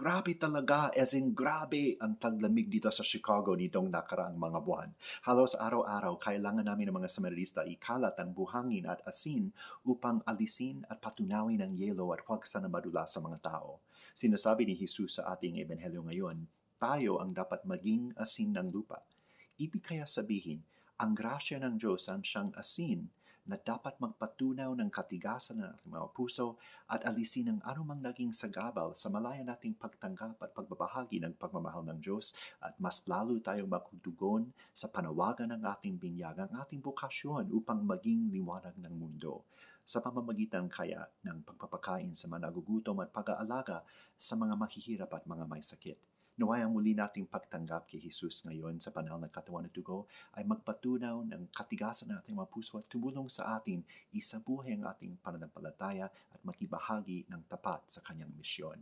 Grabe talaga, as in grabe ang taglamig dito sa Chicago nitong nakaraang mga buwan. Halos araw-araw kailangan namin ng mga Samarista ikalat ang buhangin at asin upang alisin at patunawin ang yelo at huwag sana madula sa mga tao. Sinasabi ni Jesus sa ating ebanghelyo ngayon, tayo ang dapat maging asin ng lupa. Ibig kaya sabihin, ang grasya ng Diyos ang siyang asin na dapat magpatunaw ng katigasan ng ating mga puso at alisin ang anumang naging sagabal sa malaya nating pagtanggap at pagbabahagi ng pagmamahal ng Diyos at mas lalo tayong magtutugon sa panawagan ng ating binyag, ang ating bukasyon upang maging liwanag ng mundo sa pamamagitan kaya ng pagpapakain sa mga nagugutom at pag-aalaga sa mga mahihirap at mga may sakit. Naway ang muli nating pagtanggap kay Jesus ngayon sa banal na katawan at dugo ay magpatunaw ng katigasan ng ating mga puso at tumulong sa atin isabuhay ang ating pananampalataya at makibahagi ng tapat sa kanyang misyon.